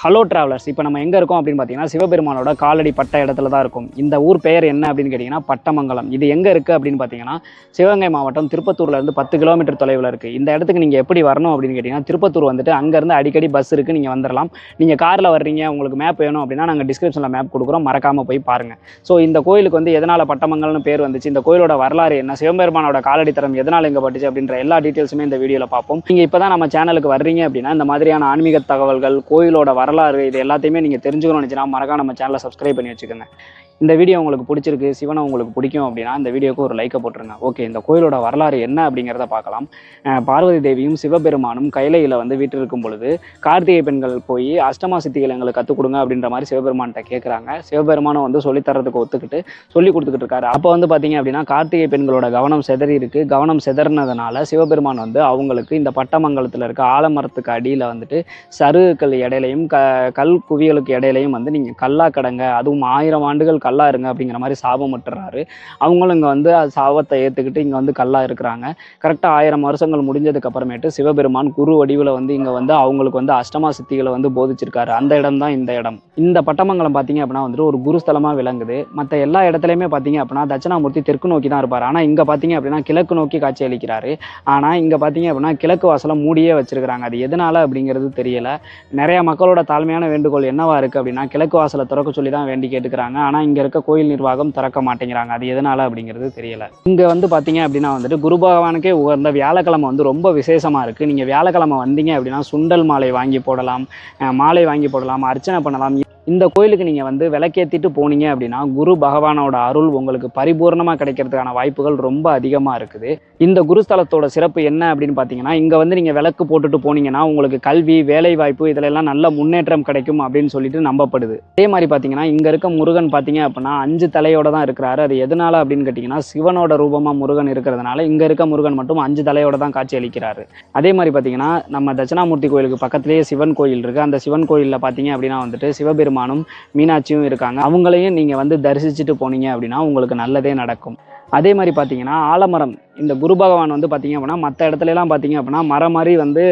Hello travellers, இப்போ நம்ம எங்கே இருக்கோம் அப்படின்னு பார்த்தீங்கன்னா சிவபெருமானோட காலடி பட்ட இடத்துல தான் இருக்கும். இந்த ஊர் பெயர் என்ன அப்படின்னு கேட்டிங்கன்னா பட்டமங்கலம். இது எங்கே இருக்குது அப்படின்னு பார்த்தீங்கன்னா சிவகங்கை மாவட்டம் திருப்பத்தூர்லேருந்து 10 கிலோமீட்டர் தொலைவில் இருக்குது. இந்த இடத்துக்கு நீங்கள் எப்படி வரணும் அப்படின்னு கேட்டிங்கன்னா திருப்பத்தூர் வந்துட்டு அங்கேருந்து அடிக்கடி பஸ் இருக்குது, நீங்கள் வந்துடலாம். நீங்கள் காரில் வர்றீங்க, உங்களுக்கு மேப் வேணும் அப்படின்னா நாங்கள் டிஸ்கிரிப்ஷனில் மேப் கொடுக்குறோம், மறக்காமல் போய் பாருங்கள். ஸோ இந்த கோயிலுக்கு வந்து எதனால் பட்டமங்கலம்னு பேர் வந்துச்சு, இந்த கோயிலோட வரலாறு என்ன, சிவபெருமானோட காலடி தரம் எதனால் எங்கே பட்டுச்சு அப்படின்ற எல்லா டீட்டெயில்ஸுமே இந்த வீடியோவில் பார்ப்போம். நீங்கள் இப்போ தான் நம்ம சேனலுக்கு வர்றீங்க அப்படின்னா இந்த மாதிரியான ஆன்மீக தகவல்கள், கோயிலோட வரலாறு, இது எல்லாத்தையுமே நீங்கள் தெரிஞ்சுக்கணும்னு நினச்சினா மறக்காம நம்ம சேனலை சப்ஸ்கிரைப் பண்ணி வச்சுக்கோங்க. இந்த வீடியோ உங்களுக்கு பிடிச்சிருக்கு, சிவனை உங்களுக்கு பிடிக்கும் அப்படின்னா இந்த வீடியோக்கு ஒரு லைக்கை போட்டுருங்க. ஓகே, இந்த கோயிலோட வரலாறு என்ன அப்படிங்கிறத பார்க்கலாம். பார்வதி தேவியும் சிவபெருமானும் கைலையில் வந்து வீட்டில் இருக்கும் பொழுது கார்த்திகை பெண்கள் போய் அஷ்டமா சித்திகள் எங்களுக்கு கற்றுக் கொடுங்க அப்படின்ற மாதிரி சிவபெருமான்கிட்ட கேட்குறாங்க. சிவபெருமானும் வந்து சொல்லித்தரதுக்கு ஒத்துக்கிட்டு சொல்லி கொடுத்துக்கிட்டு இருக்காரு. அப்போ வந்து பார்த்தீங்க அப்படின்னா கார்த்திகை பெண்களோட கவனம் செதறி இருக்கு. கவனம் செதறினதுனால சிவபெருமான் வந்து அவங்களுக்கு இந்த பட்டமங்கலத்தில் இருக்க ஆலமரத்துக்கு அடியில் வந்துட்டு சருகுகள் இடையிலையும் கல் குவியலுக்கு இடையிலையும் வந்து நீங்கள் கல்லா கடங்க, அதுவும் 1000 ஆண்டுகள் கல்லா இருங்க அப்படிங்கிற மாதிரி சாபம் விட்டுறாரு. அவங்களும் இங்கே வந்து சாபத்தை ஏற்றுக்கிட்டு இங்கே வந்து கல்லா இருக்கிறாங்க. கரெக்டாக 1000 வருஷங்கள் முடிஞ்சதுக்கு அப்புறமேட்டு சிவபெருமான் குரு வடிவில் வந்து இங்கே வந்து அவங்களுக்கு வந்து அஷ்டமா சித்திகளை வந்து போதிச்சிருக்காரு. அந்த இடம் தான் இந்த இடம். இந்த பட்டமங்கலம் பார்த்தீங்க அப்படின்னா வந்துட்டு ஒரு குருஸ்தலமாக விளங்குது. மற்ற எல்லா இடத்துலையுமே பார்த்தீங்க அப்படின்னா தட்சிணாமூர்த்தி தெற்கு நோக்கி தான் இருப்பார். ஆனால் இங்கே பார்த்தீங்க அப்படின்னா கிழக்கு நோக்கி காட்சி அளிக்கிறாரு. ஆனால் இங்கே பார்த்தீங்க அப்படின்னா கிழக்கு வாசலை மூடியே வச்சிருக்கிறாங்க. அது எதனால அப்படிங்கிறது தெரியல. நிறைய மக்களோட தாழ்மையான வேண்டுகோள் என்னவா இருக்குது அப்படின்னா கிழக்கு வாசலை திறக்க சொல்லி தான் வேண்டி கேட்டுக்கிறாங்க. ஆனால் இங்கே இருக்க கோயில் நிர்வாகம் திறக்க மாட்டேங்கிறாங்க. அது எதனால அப்படிங்கிறது தெரியல. இங்கே வந்து பார்த்தீங்க அப்படின்னா வந்துட்டு குரு பகவானுக்கே உகந்த வியாழக்கிழமை வந்து ரொம்ப விசேஷமாக இருக்குது. நீங்கள் வியாழக்கிழமை வந்தீங்க அப்படின்னா சுண்டல் மாலை வாங்கி போடலாம், மாலை வாங்கி போடலாம், அர்ச்சனை பண்ணலாம். இந்த கோயிலுக்கு நீங்கள் வந்து விளக்கேற்றிட்டு போனீங்க அப்படின்னா குரு பகவானோட அருள் உங்களுக்கு பரிபூர்ணமாக கிடைக்கிறதுக்கான வாய்ப்புகள் ரொம்ப அதிகமாக இருக்குது. இந்த குருஸ்தலத்தோட சிறப்பு என்ன அப்படின்னு பார்த்தீங்கன்னா இங்கே வந்து நீங்கள் விளக்கு போட்டுட்டு போனீங்கன்னா உங்களுக்கு கல்வி, வேலை வாய்ப்பு இதிலெல்லாம் நல்ல முன்னேற்றம் கிடைக்கும் அப்படின்னு சொல்லிட்டு நம்பப்படுது. அதே மாதிரி பார்த்தீங்கன்னா இங்கே இருக்க முருகன் பார்த்தீங்க அப்படின்னா 5 தலையோட தான் இருக்கிறாரு. அது எதனால அப்படின்னு கேட்டிங்கன்னா சிவனோட ரூபமாக முருகன் இருக்கிறதுனால இங்கே இருக்க முருகன் மட்டும் 5 தலையோட தான் காட்சி அளிக்கிறாரு. அதே மாதிரி பார்த்தீங்கன்னா நம்ம தட்சிணாமூர்த்தி கோயிலுக்கு பக்கத்திலேயே சிவன் கோயில் இருக்குது. அந்த சிவன் கோயிலில் பார்த்தீங்க அப்படின்னா வந்துட்டு சிவபெருமானும் மீனாட்சியும் இருக்காங்க. அவங்களையும் நீங்கள் வந்து தரிசிச்சுட்டு போனீங்க அப்படின்னா உங்களுக்கு நல்லதே நடக்கும். அதே மாதிரி பார்த்தீங்கன்னா ஆலமரம், இந்த குரு பகவான் வந்து பார்த்தீங்க அப்படின்னா மற்ற இடத்துலலாம் பார்த்தீங்க அப்படின்னா மரம் மாதிரி வந்து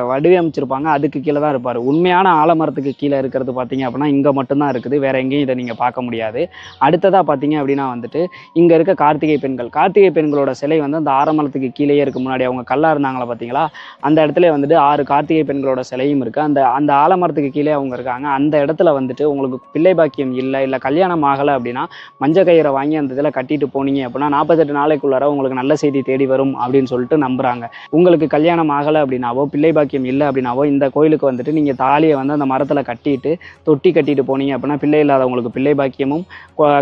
வடிவமைச்சிருப்பாங்க, அதுக்கு கீழே தான் இருப்பார். உண்மையான ஆலமரத்துக்கு கீழே இருக்கிறது பார்த்தீங்க அப்படின்னா இங்கே மட்டும்தான் இருக்குது, வேற எங்கேயும் இதை நீங்கள் பார்க்க முடியாது. அடுத்ததாக பார்த்தீங்க அப்படின்னா வந்துட்டு இங்கே இருக்க கார்த்திகை பெண்கள், கார்த்திகை பெண்களோட சிலை வந்து அந்த ஆலமரத்துக்கு கீழேயே இருக்குது. முன்னாடி அவங்க கல்லா இருந்தாங்களா பார்த்தீங்களா, அந்த இடத்துல வந்துட்டு 6 கார்த்திகை பெண்களோட சிலையும் இருக்குது. அந்த ஆலமரத்துக்கு கீழே அவங்க இருக்காங்க. அந்த இடத்துல வந்துட்டு உங்களுக்கு பிள்ளை பாக்கியம் இல்லை கல்யாணம் ஆகலை அப்படின்னா மஞ்சள் கயிறை வாங்கி அந்த இதில் கட்டிட்டு போனீங்க அப்படின்னா 48 நாளைக்குள்ளார உங்களுக்கு நல்ல செய்தி தேடி வரும் அப்படின்னு சொல்லிட்டு நம்புறாங்க. உங்களுக்கு கல்யாணம் ஆகலை அப்படின்னாவோ, பிள்ளை பாக்கியம் இல்லை அப்படின்னாவோ இந்த கோயிலுக்கு வந்துட்டு நீங்கள் தாலியை வந்து அந்த மரத்தில் கட்டிட்டு தொட்டி கட்டிட்டு போனீங்க அப்படின்னா பிள்ளை இல்லாதவங்களுக்கு பிள்ளை பாக்கியமும்,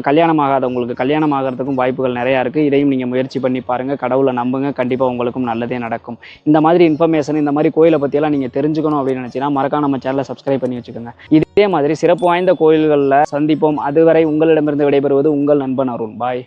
கல்யாணம் ஆகாதவங்களுக்கு கல்யாணம் ஆகிறதுக்கும் வாய்ப்புகள் நிறையா இருக்குது. இதையும் நீங்கள் முயற்சி பண்ணி பாருங்கள், கடவுளை நம்புங்க, கண்டிப்பாக உங்களுக்கும் நல்லதே நடக்கும். இந்த மாதிரி இன்ஃபர்மேஷன், இந்த மாதிரி கோயிலை பற்றியெல்லாம் நீங்கள் தெரிஞ்சுக்கணும் அப்படின்னு நினச்சிங்கன்னா மறக்காம நம்ம சேனலை சப்ஸ்கிரைப் பண்ணி வச்சுக்கோங்க. இதே மாதிரி சிறப்பு வாய்ந்த கோயில்களில் சந்திப்போம். அதுவரை உங்களிடமிருந்து விடைபெறுவது உங்கள் நண்பன் அருண். பாய்.